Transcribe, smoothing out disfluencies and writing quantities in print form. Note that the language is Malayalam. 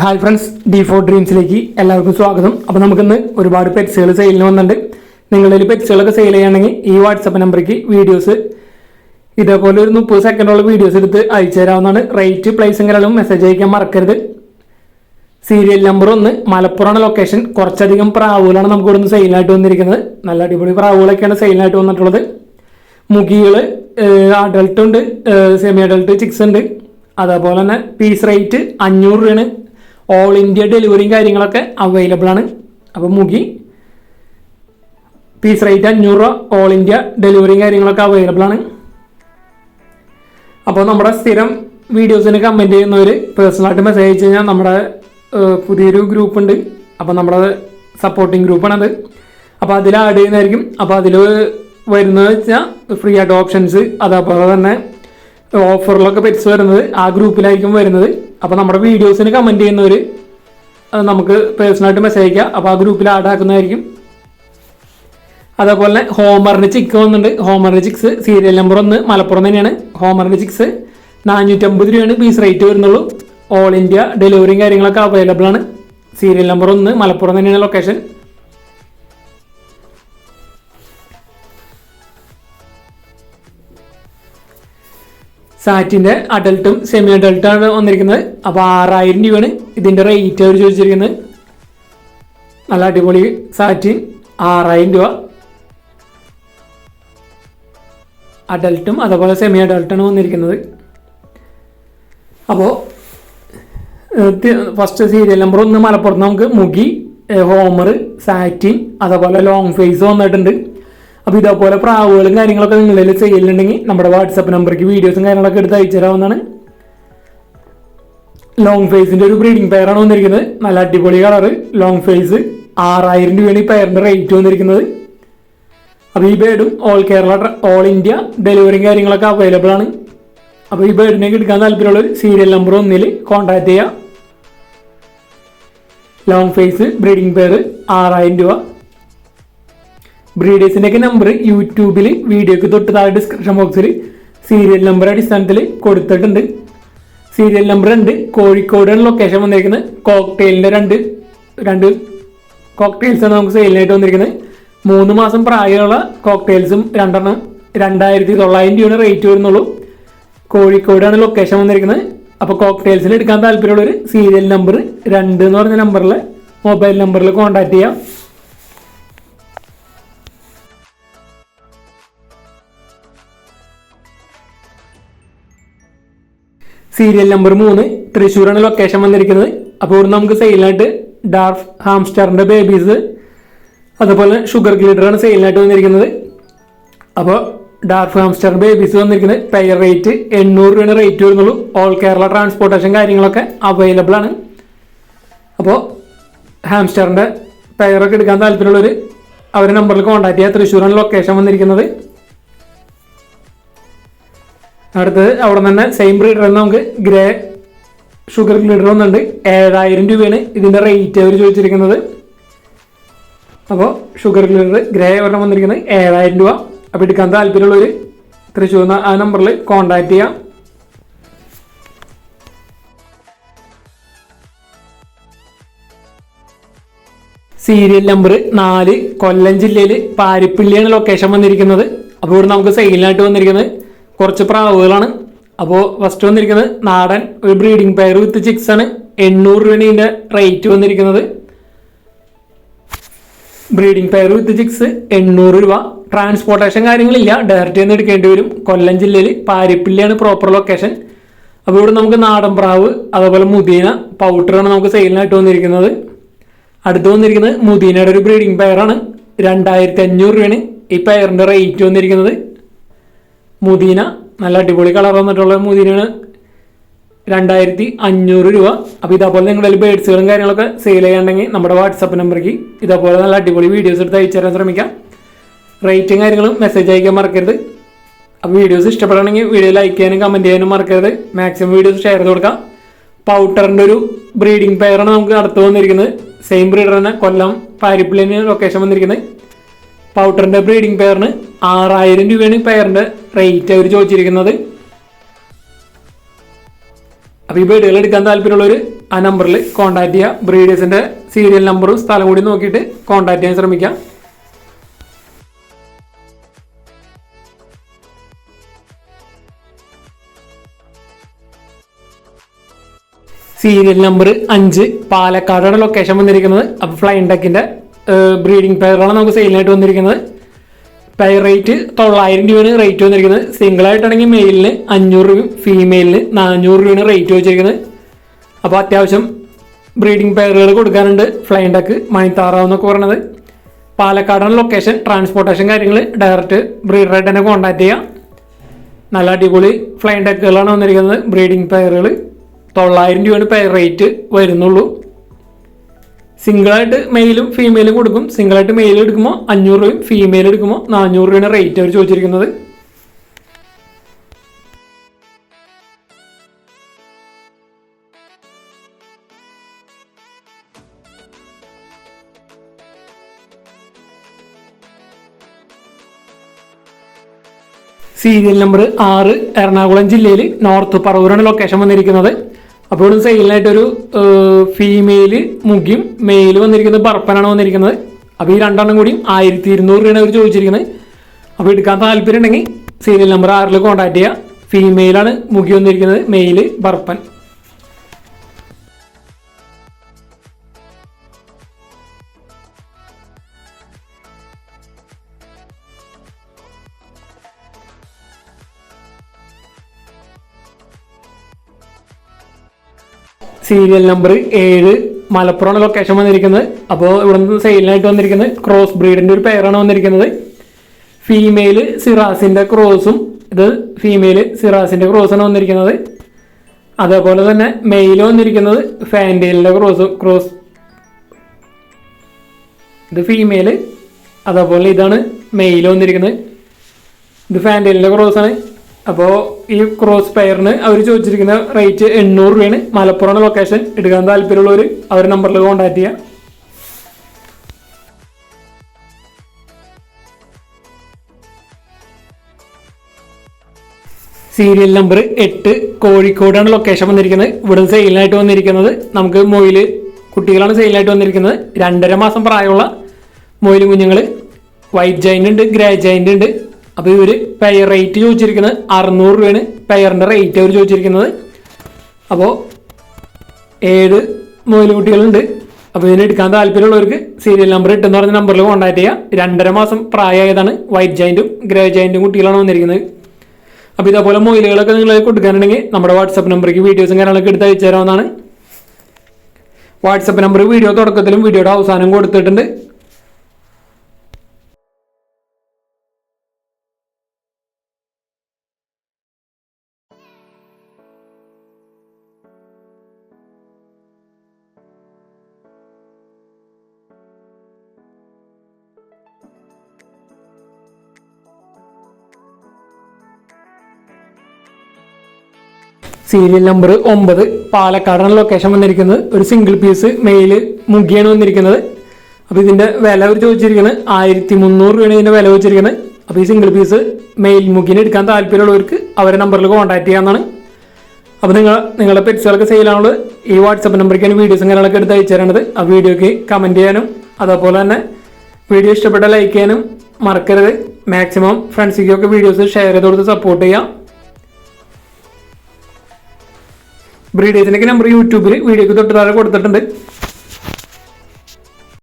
ഹായ് ഫ്രണ്ട്സ്, D4 ഡ്രീംസിലേക്ക് എല്ലാവർക്കും സ്വാഗതം. അപ്പോൾ നമുക്കിന്ന് ഒരുപാട് പെറ്റ്സുകൾ സെയിലിന് വന്നിട്ടുണ്ട്. നിങ്ങളുടെ പെറ്റ്സുകളൊക്കെ സെയിൽ ചെയ്യുകയാണെങ്കിൽ ഈ വാട്സപ്പ് നമ്പറിലേക്ക് വീഡിയോസ് ഇതേപോലെ ഒരു 30 സെക്കൻഡുള്ള വീഡിയോസ് എടുത്ത് അയച്ചു തരാവുന്നതാണ്. റേറ്റ് പ്ലേസും കാര്യങ്ങളും മെസ്സേജ് അയക്കാൻ മറക്കരുത്. സീരിയൽ നമ്പർ 1 മലപ്പുറമാണ് ലൊക്കേഷൻ. കുറച്ചധികം പ്രാവുകളാണ് നമുക്ക് ഇവിടുന്ന് സെയിലായിട്ട് വന്നിരിക്കുന്നത്. നല്ല അടിപൊളി പ്രാവുകളൊക്കെയാണ് സെയിലായിട്ട് വന്നിട്ടുള്ളത്. മുഖികൾ അഡൾട്ട് ഉണ്ട്, സെമി അഡൾട്ട് ചിക്സ് ഉണ്ട്. അതേപോലെ തന്നെ പീസ് റേറ്റ് 500 രൂപയാണ്. ഓൾ ഇന്ത്യ ഡെലിവറിയും കാര്യങ്ങളൊക്കെ അവൈലബിൾ ആണ്. അപ്പോൾ മുഖി പീസ് റേറ്റ് 500 രൂപ, ഓൾ ഇന്ത്യ ഡെലിവറിയും കാര്യങ്ങളൊക്കെ അവൈലബിൾ ആണ്. അപ്പോൾ നമ്മുടെ സ്ഥിരം വീഡിയോസിന് കമൻറ്റ് ചെയ്യുന്നവർ പേഴ്സണലായിട്ട് മെസ്സേജ് അയച്ചു കഴിഞ്ഞാൽ നമ്മുടെ പുതിയൊരു ഗ്രൂപ്പ് ഉണ്ട്. അപ്പോൾ നമ്മുടെ സപ്പോർട്ടിങ് ഗ്രൂപ്പാണത്. അപ്പോൾ അതിൽ ആഡ് ചെയ്യുന്നതായിരിക്കും. അപ്പോൾ അതിൽ വരുന്നത് വെച്ചാൽ ഫ്രീ ആയിട്ട് ഓപ്ഷൻസ്, അതേപോലെ തന്നെ ഓഫറിലൊക്കെ പെറ്റ്സ് വരുന്നത് ആ ഗ്രൂപ്പിലായിരിക്കും വരുന്നത്. അപ്പോൾ നമ്മുടെ വീഡിയോസിന് കമൻറ്റ് ചെയ്യുന്നവർ നമുക്ക് പേഴ്സണലായിട്ട് മെസ്സേജ് അയക്കുക. അപ്പോൾ ആ ഗ്രൂപ്പിൽ ആഡ് ആക്കുന്നതായിരിക്കും. അതേപോലെ ഹോമറിൻ്റെ ചിക്ക് വന്നിട്ടുണ്ട്. ഹോമറിൻ്റെ ചിക്സ് സീരിയൽ നമ്പർ 1 മലപ്പുറം തന്നെയാണ്. ഹോമറിൻ്റെ ചിക്സ് 450 രൂപയാണ് പീസ് റേറ്റ് വരുന്നുള്ളൂ. ഓൾ ഇന്ത്യ ഡെലിവറിയും കാര്യങ്ങളൊക്കെ അവൈലബിൾ ആണ്. സീരിയൽ നമ്പർ 1 മലപ്പുറം തന്നെയാണ് ലൊക്കേഷൻ. സാറ്റിൻ്റെ അഡൽട്ടും സെമി അഡൽട്ടാണ് വന്നിരിക്കുന്നത്. അപ്പോൾ 6000 രൂപയാണ് ഇതിൻ്റെ റേറ്റ് അവർ ചോദിച്ചിരിക്കുന്നത്. നല്ല അടിപൊളി സാറ്റിൻ 6000 രൂപ. അഡൽട്ടും അതേപോലെ സെമി അഡൽട്ടാണ് വന്നിരിക്കുന്നത്. അപ്പോൾ ഫസ്റ്റ് സീരിയൽ നമ്പർ 1 മലപ്പുറത്ത് നമുക്ക് മുഖി, ഹോമർ, സാറ്റിൻ അതേപോലെ ലോങ് ഫേസ് വന്നിട്ടുണ്ട്. അപ്പോൾ ഇതേപോലെ പ്രാവുകളും കാര്യങ്ങളൊക്കെ നിങ്ങളിൽ ചെയ്യലുണ്ടെങ്കിൽ നമ്മുടെ വാട്സപ്പ് നമ്പർക്ക് വീഡിയോസും കാര്യങ്ങളൊക്കെ എടുത്ത് അയച്ചു തരാവുന്നതാണ്. ലോങ് ഫേസിൻ്റെ ഒരു ബ്രീഡിംഗ് പെയറാണ് വന്നിരിക്കുന്നത്. നല്ല അടിപൊളി കളറ് ലോങ് ഫേസ്. 6000 രൂപയാണ് ഈ പെയറിൻ്റെ റേറ്റ് വന്നിരിക്കുന്നത്. അപ്പോൾ ഈ ബേഡും ഓൾ ഇന്ത്യ ഡെലിവറിയും കാര്യങ്ങളൊക്കെ അവൈലബിൾ ആണ്. അപ്പോൾ ഈ ബേഡിനേക്ക് എടുക്കാൻ താല്പര്യമുള്ളവർ സീരിയൽ നമ്പർ 1 കോൺടാക്ട് ചെയ്യുക. ലോങ് ഫേസ് ബ്രീഡിംഗ് പെയർ 6000 രൂപ. ബ്രീഡേഴ്സിൻ്റെയൊക്കെ നമ്പർ യൂട്യൂബിൽ വീഡിയോക്ക് തൊട്ട് താഴെ ഡിസ്ക്രിപ്ഷൻ ബോക്സിൽ സീരിയൽ നമ്പർ അടിസ്ഥാനത്തിൽ കൊടുത്തിട്ടുണ്ട്. സീരിയൽ നമ്പർ 2 കോഴിക്കോടാണ് ലൊക്കേഷൻ വന്നിരിക്കുന്നത്. കോക്ടെയിലിൻ്റെ രണ്ട് കോക്ടെയിൽസാണ് നമുക്ക് സെയിലിനായിട്ട് വന്നിരിക്കുന്നത്. 3 മാസം പ്രായമുള്ള കോക്ടെയിൽസും 2 2900 രൂപയാണ് റേറ്റ് വരുന്നുള്ളൂ. കോഴിക്കോടാണ് ലൊക്കേഷൻ വന്നിരിക്കുന്നത്. അപ്പോൾ കോക്ടെയിൽസിൽ എടുക്കാൻ താല്പര്യമുള്ളവർ സീരിയൽ നമ്പർ 2 എന്ന് പറഞ്ഞ നമ്പറിൽ മൊബൈൽ നമ്പറിൽ കോൺടാക്ട് ചെയ്യാം. സീരിയൽ നമ്പർ 3 തൃശ്ശൂരാണ് ലൊക്കേഷൻ വന്നിരിക്കുന്നത്. അപ്പോൾ ഇവിടെ നമുക്ക് സെയിലായിട്ട് ഡാർഫ് ഹാംസ്റ്ററിൻ്റെ ബേബീസ് അതുപോലെ ഷുഗർ ഗ്ലിഡറാണ് സെയിലിനായിട്ട് വന്നിരിക്കുന്നത്. അപ്പോൾ ഡാർഫ് ഹാംസ്റ്റർ ബേബീസ് വന്നിരിക്കുന്നത് പെയർ റേറ്റ് 800 രൂപയാണ് റേറ്റ് വരുന്നുള്ളൂ. ഓൾ കേരള ട്രാൻസ്പോർട്ടേഷൻ കാര്യങ്ങളൊക്കെ അവൈലബിൾ ആണ്. അപ്പോൾ ഹാംസ്റ്ററിൻ്റെ പെയറൊക്കെ എടുക്കാൻ താല്പര്യമുള്ളവർ അവരുടെ നമ്പറിൽ കോൺടാക്ട് ചെയ്യുക. തൃശ്ശൂരാണ് ലൊക്കേഷൻ വന്നിരിക്കുന്നത്. അടുത്തത് അവിടെ തന്നെ സെയിം ബ്രീഡർ നമുക്ക് ഗ്രേ ഷുഗർ ഗ്ലിഡർ വന്നിട്ടുണ്ട്. 7000 രൂപയാണ് ഇതിൻ്റെ റേറ്റ് അവർ ചോദിച്ചിരിക്കുന്നത്. അപ്പോൾ ഷുഗർ ഗ്ലിഡർ ഗ്രേ ഒരെണ്ണം വന്നിരിക്കുന്നത് 7000 രൂപ. അപ്പോൾ എടുക്കാൻ താല്പര്യമുള്ളവർ തൃശ്ശൂർ ആ നമ്പറിൽ കോൺടാക്ട് ചെയ്യാം. സീരിയൽ നമ്പർ 4 കൊല്ലം ജില്ലയിൽ പാരിപ്പള്ളിയാണ് ലൊക്കേഷൻ വന്നിരിക്കുന്നത്. അപ്പോൾ ഇവിടെ നമുക്ക് സെയിലിനായിട്ട് വന്നിരിക്കുന്നത് കുറച്ച് പ്രാവുകളാണ്. അപ്പോൾ ഫസ്റ്റ് വന്നിരിക്കുന്നത് നാടൻ ഒരു ബ്രീഡിംഗ് പെയർ വിത്ത് ചിക്സ് ആണ്. 800 രൂപയാണ് ഇതിൻ്റെ റേറ്റ് വന്നിരിക്കുന്നത്. ബ്രീഡിംഗ് പെയർ വിത്ത് ചിക്സ് 800 രൂപ. ട്രാൻസ്പോർട്ടേഷൻ കാര്യങ്ങളില്ല, ഡയറക്റ്റ് നിന്ന് എടുക്കേണ്ടി വരും. കൊല്ലം ജില്ലയിൽ പാരിപ്പള്ളിയാണ് പ്രോപ്പർ ലൊക്കേഷൻ. അപ്പോൾ ഇവിടെ നമുക്ക് നാടൻ പ്രാവ് അതേപോലെ മുദീന പൗഡറാണ് നമുക്ക് സെയിലിനായിട്ട് വന്നിരിക്കുന്നത്. അടുത്ത് വന്നിരിക്കുന്നത് മുദീനയുടെ ഒരു ബ്രീഡിംഗ് പെയറാണ്. 2500 രൂപയാണ് ഈ പെയറിൻ്റെ റേറ്റ് വന്നിരിക്കുന്നത്. മുദീന നല്ല അടിപൊളി കളർ വന്നിട്ടുള്ള മുദീനയാണ്. 2500 രൂപ. അപ്പോൾ ഇതേപോലെ നിങ്ങളുടെ ബേഡ്സുകളും കാര്യങ്ങളൊക്കെ സെയിൽ ചെയ്യാണ്ടെങ്കിൽ നമ്മുടെ വാട്സപ്പ് നമ്പർക്ക് ഇതേപോലെ നല്ല അടിപൊളി വീഡിയോസ് എടുത്ത് അയച്ചു തരാൻ ശ്രമിക്കാം. റേറ്റും കാര്യങ്ങളും മെസ്സേജ് അയക്കാൻ മറക്കരുത്. അപ്പോൾ വീഡിയോസ് ഇഷ്ടപ്പെടുകയാണെങ്കിൽ വീഡിയോ ലൈക്ക് ചെയ്യാനും കമൻറ്റ് ചെയ്യാനും മറക്കരുത്. മാക്സിമം വീഡിയോസ് ഷെയർ ചെയ്ത് കൊടുക്കാം. പൗട്ടറിൻ്റെ ഒരു ബ്രീഡിംഗ് പെയറാണ് നമുക്ക് അടുത്ത് വന്നിരിക്കുന്നത്. സെയിം ബ്രീഡർ തന്നെ കൊല്ലം പാരിപ്പള്ളിയാണ് ലൊക്കേഷൻ വന്നിരിക്കുന്നത്. പൗട്ടറിൻ്റെ ബ്രീഡിംഗ് പെയറിന് 6000 രൂപയാണ് പെയറിൻ്റെ റേറ്റ് അവർ ചോദിച്ചിരിക്കുന്നത്. അപ്പോൾ ഈ ബേഡുകൾ എടുക്കാൻ താല്പര്യമുള്ളവർ ആ നമ്പറിൽ കോൺടാക്ട് ചെയ്യുക. ബ്രീഡേഴ്സിൻ്റെ സീരിയൽ നമ്പറും സ്ഥലം കൂടി നോക്കിയിട്ട് കോൺടാക്ട് ചെയ്യാൻ ശ്രമിക്കാം. സീരിയൽ നമ്പർ 5 പാലക്കാടാണ് ലൊക്കേഷൻ വന്നിരിക്കുന്നത്. അപ്പോൾ ഫ്ലൈയിങ് ഡക്കിൻ്റെ ബ്രീഡിംഗ് പെയറാണ് നമുക്ക് സെയിലിനായിട്ട് വന്നിരിക്കുന്നത്. പെയർ റേറ്റ് 900 രൂപയാണ് റേറ്റ് വന്നിരിക്കുന്നത്. സിംഗിളായിട്ടാണെങ്കിൽ മെയിലിന് 500 രൂപയും ഫീമെയിലിന് 400 രൂപയാണ് റേറ്റ് വെച്ചിരിക്കുന്നത്. അപ്പോൾ അത്യാവശ്യം ബ്രീഡിംഗ് പെയറുകൾ കൊടുക്കാനുണ്ട്. ഫ്ലൈയിങ് ഡക്ക് മണിത്താറാവെന്നൊക്കെ പറഞ്ഞത്. പാലക്കാടാണ് ലൊക്കേഷൻ. ട്രാൻസ്പോർട്ടേഷൻ കാര്യങ്ങൾ ഡയറക്റ്റ് ബ്രീഡറായിട്ട് തന്നെ കോൺടാക്ട് ചെയ്യാം. നല്ല അടിപൊളി ഫ്ലൈയിങ് ഡക്കുകളാണ് വന്നിരിക്കുന്നത്. ബ്രീഡിംഗ് പെയറുകൾ 900 രൂപയാണ് പെയർ റേറ്റ് വരുന്നുള്ളൂ. സിംഗിളായിട്ട് മെയിലും ഫീമെയിലും കൊടുക്കും. സിംഗിളായിട്ട് മെയിൽ എടുക്കുമ്പോൾ 500 രൂപയും ഫീമെയിൽ എടുക്കുമ്പോൾ 400 രൂപയാണ് റേറ്റ് അവർ ചോദിച്ചിരിക്കുന്നത്. സീരിയൽ നമ്പർ 6 എറണാകുളം ജില്ലയിൽ നോർത്ത് പറവൂരാണ് ലൊക്കേഷൻ വന്നിരിക്കുന്നത്. അപ്പോൾ സെയിലിനായിട്ടൊരു ഫീമെയിൽ മുഖ്യം മെയിൽ വന്നിരിക്കുന്നത് ബർപ്പനാണ് വന്നിരിക്കുന്നത്. അപ്പോൾ ഈ രണ്ടെണ്ണം കൂടിയും 1200 രൂപയാണ് അവർ ചോദിച്ചിരിക്കുന്നത്. അപ്പോൾ എടുക്കാൻ താല്പര്യം ഉണ്ടെങ്കിൽ സീരിയൽ നമ്പർ 6 കോൺടാക്ട് ചെയ്യുക. ഫീമെയിലാണ് മുഖ്യം വന്നിരിക്കുന്നത്, മെയിൽ ബർപ്പൻ. സീരിയൽ നമ്പർ 7 മലപ്പുറമാണ് ലൊക്കേഷൻ വന്നിരിക്കുന്നത്. അപ്പോൾ ഇവിടെ നിന്ന് സെയിലിനായിട്ട് വന്നിരിക്കുന്നത് ക്രോസ് ബ്രീഡിൻ്റെ ഒരു പെയറാണ് വന്നിരിക്കുന്നത്. ഫീമെയിൽ സിറാസിൻ്റെ ക്രോസും ഇത് ഫീമെയിൽ സിറാസിൻ്റെ ക്രോസാണ് വന്നിരിക്കുന്നത്. അതേപോലെ തന്നെ മെയിൽ വന്നിരിക്കുന്നത് ഫാൻഡെയിലിൻ്റെ ക്രോസ് ഇത് ഫീമെയിൽ. അതേപോലെ ഇതാണ് മെയിൽ വന്നിരിക്കുന്നത്. ഇത് ഫാൻഡെയിലിൻ്റെ ക്രോസാണ്. അപ്പോൾ ഈ ക്രോസ് പെയറിന് അവർ ചോദിച്ചിരിക്കുന്ന റേറ്റ് 800 രൂപയാണ്. മലപ്പുറമാണ് ലൊക്കേഷൻ. എടുക്കാൻ താല്പര്യമുള്ളവർ അവർ നമ്പറിൽ കോൺടാക്ട് ചെയ്യാം. സീരിയൽ നമ്പർ 8 കോഴിക്കോടാണ് ലൊക്കേഷൻ വന്നിരിക്കുന്നത്. ഇവിടെ സെയിലിനായിട്ട് വന്നിരിക്കുന്നത് നമുക്ക് മൊയിൽ കുട്ടികളാണ് സെയിലിനായിട്ട് വന്നിരിക്കുന്നത്. 2.5 മാസം പ്രായമുള്ള മൊയിൽ കുഞ്ഞുങ്ങൾ. വൈറ്റ് ജൈൻ്റ് ഉണ്ട്, ഗ്രേ ജൈൻ്റ് ഉണ്ട്. അപ്പോൾ ഇവർ പെയർ റേറ്റ് ചോദിച്ചിരിക്കുന്നത് 600 രൂപയാണ് പെയറിൻ്റെ റേറ്റ് അവർ ചോദിച്ചിരിക്കുന്നത്. അപ്പോൾ 7 മൊയിൽ കുട്ടികളുണ്ട്. അപ്പോൾ ഇതിന് എടുക്കാൻ താല്പര്യമുള്ളവർക്ക് സീരിയൽ നമ്പർ 8 എന്ന് പറഞ്ഞ നമ്പറിൽ കോൺടാക്ട് ചെയ്യുക. 2.5 മാസം പ്രായമായതാണ്. വൈറ്റ് ജൈൻറ്റും ഗ്രേ ജൈൻറ്റും കുട്ടികളാണ് വന്നിരിക്കുന്നത്. അപ്പോൾ ഇതേപോലെ മൊയിലുകളൊക്കെ നിങ്ങൾ കൊടുക്കാനുണ്ടെങ്കിൽ നമ്മുടെ വാട്സപ്പ് നമ്പറിലേക്ക് വീഡിയോസും കാര്യങ്ങളൊക്കെ എടുത്ത് അയച്ചു തരാവുന്നതാണ്. വാട്സപ്പ് നമ്പർ വീഡിയോ തുടക്കത്തിലും വീഡിയോയുടെ അവസാനം കൊടുത്തിട്ടുണ്ട്. സീരിയൽ നമ്പർ 9 പാലക്കാടാണ് ലൊക്കേഷൻ വന്നിരിക്കുന്നത്. ഒരു സിംഗിൾ പീസ് മെയിൽ മുഖിയാണ് വന്നിരിക്കുന്നത്. അപ്പോൾ ഇതിൻ്റെ വില അവർ ചോദിച്ചിരിക്കുന്നത് 1300 രൂപയാണ് ഇതിൻ്റെ വില വെച്ചിരിക്കുന്നത്. അപ്പോൾ ഈ സിംഗിൾ പീസ് മെയിൽ മുഖിനെ എടുക്കാൻ താല്പര്യമുള്ളവർക്ക് അവരെ നമ്പറിൽ കോൺടാക്ട് ചെയ്യാവുന്നതാണ്. അപ്പോൾ നിങ്ങളുടെ പെറ്റ്സുകളൊക്കെ സെയിലാണുള്ളത്. ഈ വാട്സപ്പ് നമ്പറിലേക്കാണ് വീഡിയോസും കാര്യങ്ങളൊക്കെ എടുത്ത് അയച്ചു തരേണ്ടത്. ആ വീഡിയോക്ക് കമൻറ്റ് ചെയ്യാനും അതേപോലെ തന്നെ വീഡിയോ ഇഷ്ടപ്പെട്ട ലൈക്ക് ചെയ്യാനും മറക്കരുത്. മാക്സിമം ഫ്രണ്ട്സിക്കൊക്കെ വീഡിയോസ് ഷെയർ ചെയ്ത് കൊടുത്ത് സപ്പോർട്ട് ചെയ്യാം. ബ്രീഡേഴ്സിൻ്റെയൊക്കെ നമ്പർ യൂട്യൂബിൽ വീഡിയോക്ക് തൊട്ട് താഴെ കൊടുത്തിട്ടുണ്ട്.